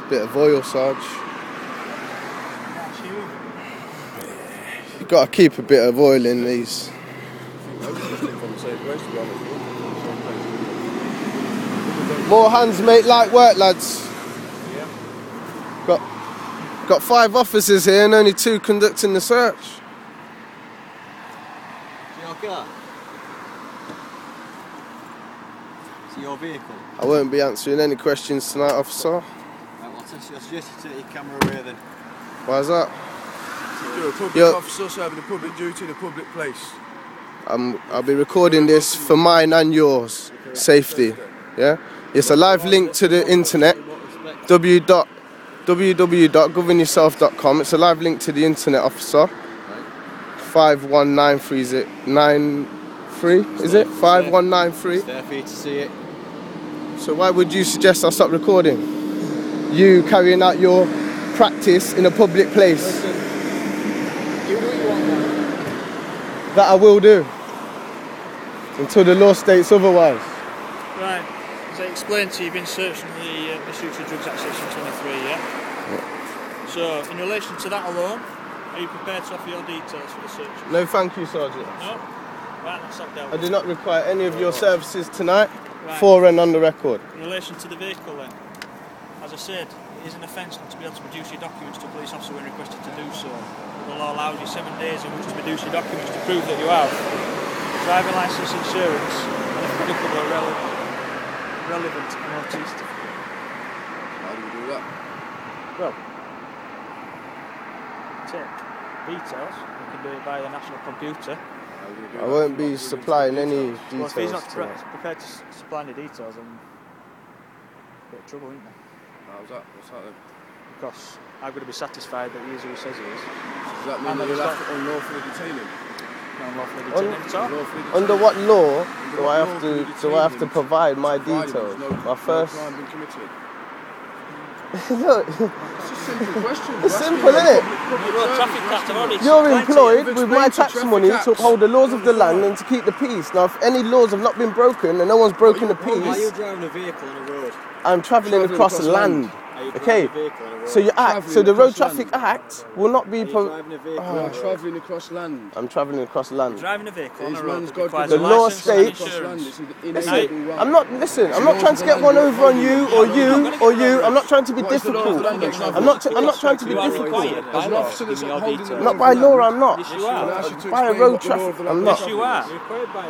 Bit of oil, Sarge. You've got to keep a bit of oil in these. More hands make light work, lads. Got 5 officers here and only 2 conducting the search. Your car? Is it your vehicle? I won't be answering any questions tonight, officer. I suggest you take your camera away then. Why is that? You're a public officer serving a public duty in a public place. I'll be recording this for mine and yours safety. Yeah? It's a live link to the internet. www.governyourself.com. It's a live link to the internet, officer. 51993 is it? 5193. It's there for you to see it. So why would you suggest I stop recording? You carrying out your practice in a public place. Listen, you do what you want, man. That I will do. Until the law states otherwise. Right, as I explained to you, you've been searched under the Misuse of Drugs Act Section 23, yeah? So, in relation to that alone, are you prepared to offer your details for the search? No, thank you, Sergeant. No? Right, that's not dealt I with. do not require any of your services tonight, for and on the record. In relation to the vehicle then, as I said, it is an offence not to be able to produce your documents to a police officer when requested to do so. The law allows you 7 days in which to produce your documents to prove that you have driving licence, insurance, and if applicable, relevant MOT certificate. How do we do that? Well, take details. You can do it via the national computer. I won't be supplying any details. Well, if he's not prepared to supply any details, then a bit of trouble, isn't there? How's that? What's that then? Because I'm going to be satisfied that he is who he says he is. Does that mean that you'll have to unlawfully detain him? Not unlawfully detain him at all. Under what law do I have to provide my details? My first. No crime been committed. Look, It's a simple question. it's simple, isn't it? You're employed with my tax money to uphold the laws of the land and to keep the peace. Now, if any laws have not been broken and no one's broken the Why are you peace, driving a vehicle on a road? I'm travelling across land. Okay, so you act. So the Road Traffic Act will not be. You're travelling across land. I'm travelling across land. Driving a vehicle on a road man's got The law states. Listen, I'm not trying to get one over on you or you or you. I'm not trying to be difficult. I'm not trying to be difficult. As an officer that's holding the Not by law, I'm not. Yes, you are. By a road traffic, I'm not. Yes, you are.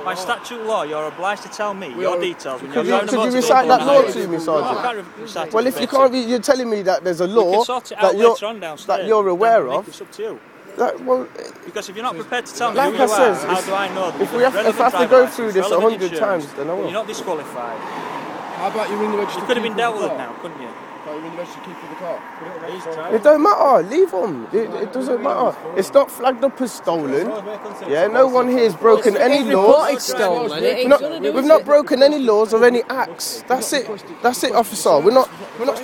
By statute law, you're obliged to tell me your details when you're driving a Could you motor recite vehicle that on a law road. to me, I Sergeant? can't recite it Well, if you verbatim. can't, you're telling me that there's a We law can sort it out later on downstairs. that you're aware of. It's up to you. Well, Because if you're not prepared to tell me like who you I said, are, how do I know that if you've we have, got if I have to relevant go driver through this license, 100 relevant times, insurance, then I you're will. not disqualified. How about you ring the registered You could have been keeper of dealt the with car? now, couldn't you? How about you ring the registered keeper of the car? It don't matter. Leave them. It doesn't matter. It's not flagged up as stolen. Yeah, no one here has broken any laws. stolen. We've not broken any laws or any acts. That's it. That's it, officer. We're not.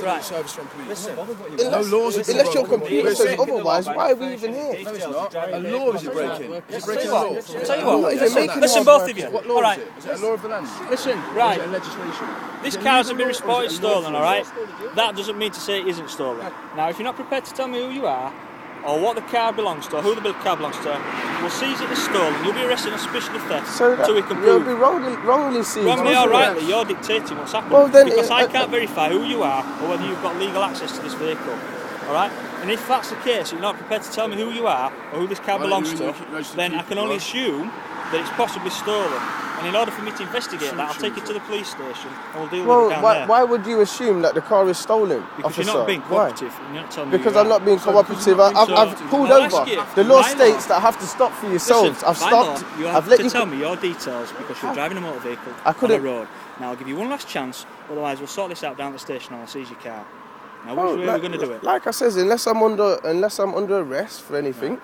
Right. Service from police. No laws. Unless your computer says otherwise, why are we even here? No, it's not. A law is it breaking? Is it breaking a law? Tell you what, Is it making listen, both of you. What law All right, is it? Is it a law of the land? listen, Or is right. it a legislation? This car hasn't been reported stolen, all right? That doesn't mean to say it isn't stolen. Now, if you're not prepared to tell me who you are, or what the car belongs to, or who the car belongs to, we'll seize it as stolen. You'll be arrested on suspicion of theft So that until we can you'll prove. be wrongly seized. Wrongly or rightly, you're dictating what's happening. Well, then because I it- can't verify who you are or whether you've got legal access to this vehicle. All right? And if that's the case, you're not prepared to tell me who you are or who this car Why belongs don't to, you register then I keeper, can only right? assume that it's possibly stolen. And in order for me to investigate that, I'll take it to the police station and we'll deal with it down there. Why would you assume that the car is stolen, Because officer? you're not being Why? cooperative and you're not telling me Because who you I'm are. not being cooperative. I've pulled I'll ask over. you, The law by states law- that I have to stop for yourselves. Listen, I've by stopped. law, you I've have let to you. tell me your details because you're driving a motor vehicle I couldn't- on a road. Now I'll give you one last chance, otherwise we'll sort this out down at the station and I'll seize your car. Now which way are we going to do it? Like I says, unless I'm under arrest for anything,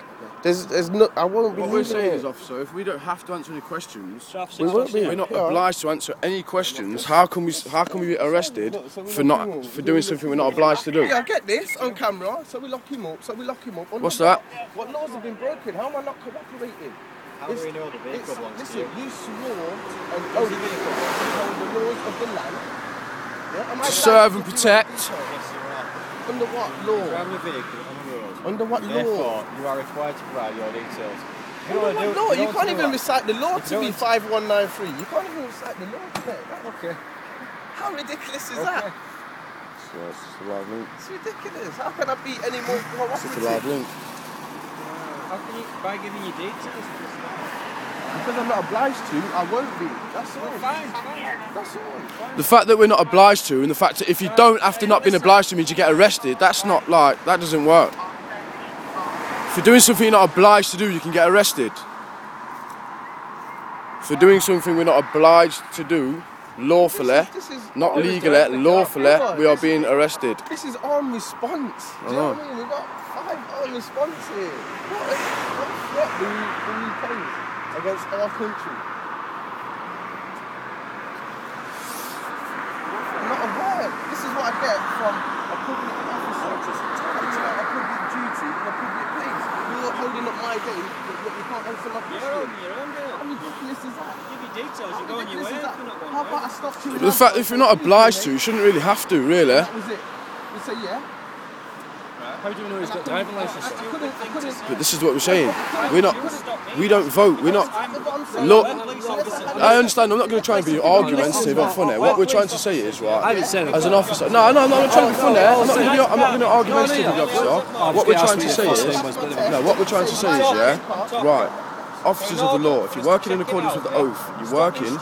There's no. I won't be. What we're saying is, officer, if we don't have to answer any questions, we won't be. we're not obliged to answer any questions. How can we be arrested for doing something we're not obliged to do? Yeah, I get this on camera. So we lock him up. What's that? What laws have been broken? How am I not cooperating? How do we know the vehicle belongs to listen, you? you swore an oath to uphold the laws of the land. Yeah? To serve and protect. Yes, you are. Under what law? Driving a vehicle on the road. Under what law? Therefore, you are required to provide your details. You can't even recite the law to be 5193. You can't even recite the law to that. Okay. How ridiculous is that? So it's just a loud link. It's ridiculous. How can I be any more It's just a loud cooperative? link. How can you, by giving you details? Because I'm not obliged to, I won't be. That's all. Fine. That's all. The fact that we're not obliged to, and the fact that if you don't, after not being obliged to, means you get arrested, that's not like, that doesn't work. If you're doing something you're not obliged to do, you can get arrested. For doing something we're not obliged to do, lawfully, not legally, lawfully, we are being arrested. This is armed response. Do you know what I mean? We've got 5 armed response here. What threat do we pose against our country? I'm not aware. This is what I get from a public officer. A public duty in a public place. You're holding up my day, but you can't answer my question. How ridiculous is that? Give you details, you go on your way. How about I stop you? The fact, if you're not obliged to, you shouldn't really have to, really. That was it. You say yeah. How do we know he's got driving license? But this is what we're saying. We don't vote. We're not. Look, I understand. I'm not going to try and be argumentative or funny. What we're trying to say is, right, as an officer. No, I'm not trying to be funny. I'm not going to be argumentative with the officer. What we're trying to say is, what we're trying to say is, yeah, right. Officers of the law, if you're working in accordance with the oath, you're working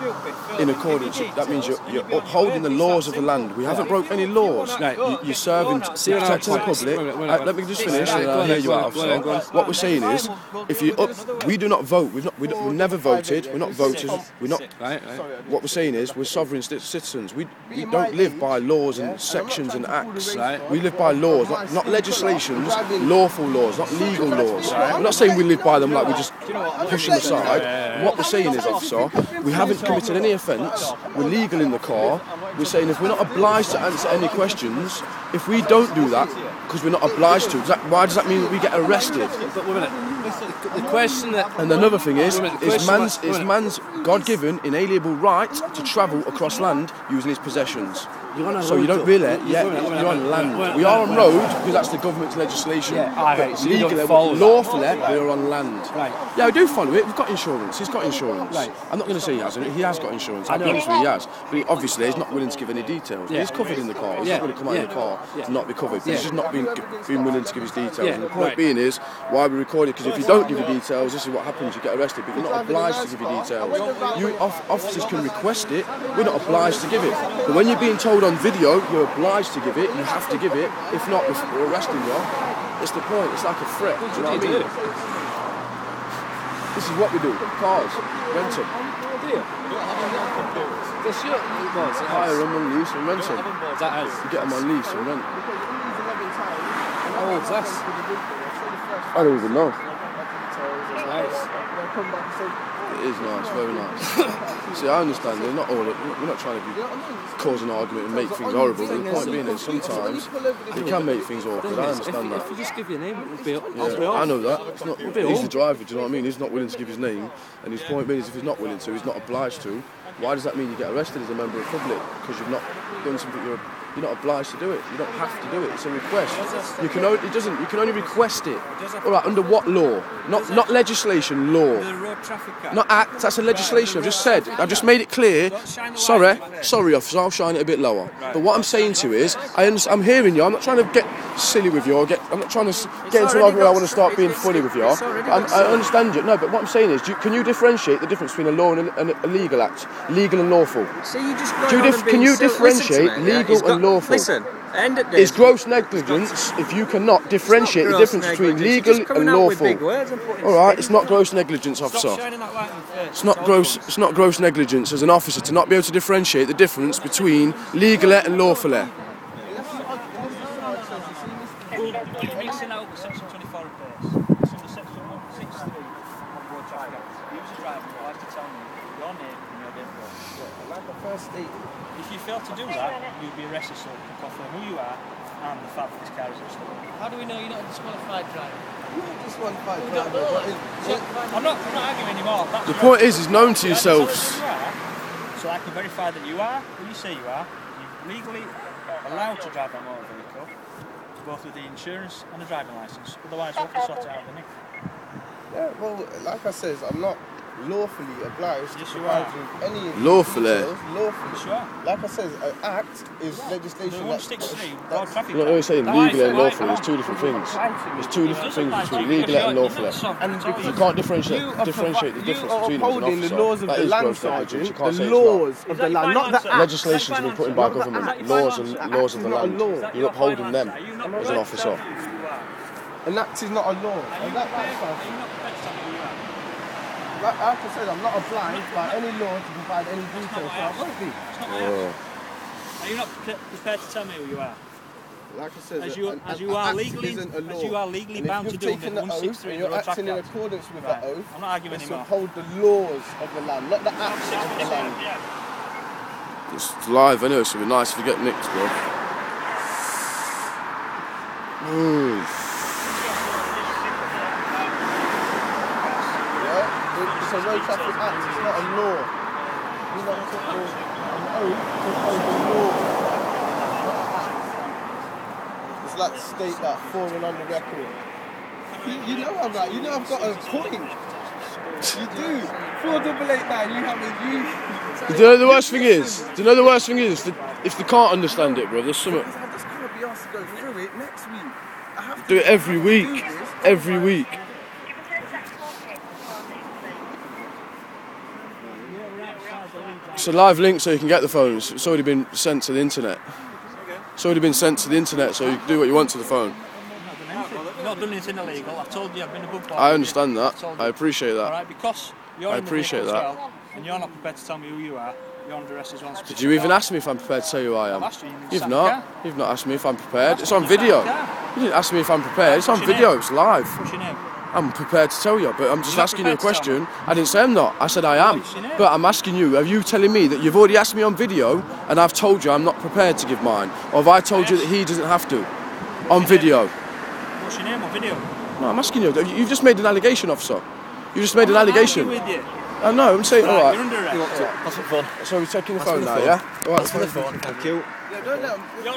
in accordance, that means you're upholding the laws of the land. We haven't broke any laws. You're serving, you're protecting the public. Let me just finish and I'll hear you out, officer. What we're saying is, if you we do not vote. We've never voted. We're not voters. We're not. What we're saying is, we're sovereign citizens. We don't live by laws and sections and acts. We live by laws, not legislations, lawful laws, not legal laws. We're not saying we live by them like we just push them aside. What we're saying is, officer, we haven't committed any offence. We're legal in the car. We're saying if we're not obliged to answer any questions, if we don't do that because we're not obliged to, why does that mean that we get arrested? The question that... And another thing is man's God-given, inalienable right to travel across land using his possessions. So you don't really, you're on land. We are on road because that's the government's legislation. But legally, lawfully, we are on land. Yeah, we do follow it. We've got insurance. He's got insurance. I'm not going to say he hasn't. He has got insurance. I'll be honest with you, he has. But obviously, he's not willing to give any details. He's covered in the car. He's not going to come out of the car to not be covered. He's just not been willing to give his details. And the point being is, why we record it, because if you don't give your details, this is what happens. You get arrested, but you're not obliged to give your details. You officers can request it. We're not obliged to give it. But when you're being told on video, you're obliged to give it. You have to give it. If not, we're arresting you. It's the point. It's like a threat. Do you know what I mean? This is what we do. Cars, rent them. Hire them on lease and rent them. You get them on lease and rent. Oh, that's... I don't even know. Nice. It is nice, very nice. See, I understand. We're not trying to be causing an argument and make things horrible. But the point being is sometimes you can make things awkward. I understand that. If you just give your name, it'll be up. Yeah, I know that. It's not, he's the driver. Do you know what I mean? He's not willing to give his name, and his point being is if he's not willing to, he's not obliged to. Why does that mean you get arrested as a member of the public? Because you've not done something you're not obliged to do it. You don't have to do it. It's a request. You can only You can only request it. All right. Under what law? Not legislation. Law. The road traffic act. Not act. That's a legislation. I've just said. I've just made it clear. Sorry, officer. I'll shine it a bit lower. But what I'm saying to you is, I'm hearing you. I'm not trying to get silly with you. I'm not trying to get into an argument where I want to start being funny with you. I understand you. No, but what I'm saying is, can you differentiate the difference between a law and a legal act, legal and lawful? So you just can you differentiate legal and lawful? Listen, it's gross negligence if you cannot differentiate the difference between legal and lawful. All right, it's not gross negligence, officer. It's not gross negligence as an officer to not be able to differentiate the difference between legally and lawfully. Mixing that up with section 24 repairs. section 163 of road traffic act. Use a driver who has to tell me your name and your date of birth. Like the first state. If you fail to do that, you'll be arrested so we can confirm who you are and the fact that this car is stolen. How do we know you're not a disqualified driver? You're a disqualified We don't driver. know. I'm not arguing anymore. That's The point is known to You have to tell us yourselves. who you are, so I can verify that you are who you say you are. You're legally allowed to drive that motor vehicle, both with the insurance and the driving licence. Otherwise, we'll have to sort it out, didn't we? Yeah, well, like I said, I'm not lawfully obliged Yes, to you provide are. you any Lawfully? details. Lawfully. Yes, you are. Like I said, an act is The legislation 163 road traffic You're not always saying act. legally and lawfully. There's two different things. There's two different things between legally and lawfully. You can't differentiate the difference between them as an upholding the laws officer. of That the is land gross negligence. sergeant, You can't say the it's not. laws of the land, not the act. Legislation's been put in by government. Laws and laws of the Not a land. law. You're upholding them as an officer. An act is not a law. And that's fine. Like I said, I'm not obliged by any law to provide any details, so I won't be. Oh. Are you not prepared to tell me who you are? Like I said, As you an are act legally, isn't a law. as you are legally And bound if to you've do under taken the the oath 163 and road you're acting traffic in act. accordance with Right. the oath, I'm not arguing it's to anymore. uphold the laws of the land, not the acts of the land. It's live anyway, so it'd be nice if you get nicked, bro. It's a road traffic act, it's not a law. You're not took an oath to uphold the law, not an act. It's like the state that falling on the record. You know I'm right, you know I've got a point. You do. 4889, you have a Do you know the worst thing is? Do you know the worst thing is? If they can't understand it, bro, there's something. Because I just can't be asked to go through it next week. I have to Do it every week. do this. Every week. It's a live link so you can get the phones. It's already been sent to the internet. It's already been sent to the internet so you can do what you want to the phone. I've not done anything illegal. I've told you I've been above board. I understand that. told you. I appreciate that. Alright, because you're I in the appreciate vehicle as that. well, and you're not prepared to tell me who you are, you're under arrest as well. Did you even ask me if I'm prepared to tell you who I am? I've asked you, You've sat not. in the car. You've not asked me if I'm prepared. I've It's on asked you, video. sat in the car. You didn't ask me if I'm prepared. It's on What's your video. name? It's live. What's your name? I'm prepared to tell you, but I'm just You're not asking you a prepared to tell question. I didn't say I'm not. I said I am. What's your name? But I'm asking you, are you telling me that you've already asked me on video and I've told you I'm not prepared to give mine? Or have I told you that he doesn't have to? On video. What's your name on video? No, I'm asking you. You've just made an allegation, officer. You just made an allegation. With you. I know, I'm saying, Right, alright. you're under arrest. So we're taking the phone now, yeah? Alright, Thank you. Yeah, don't let 'em- You're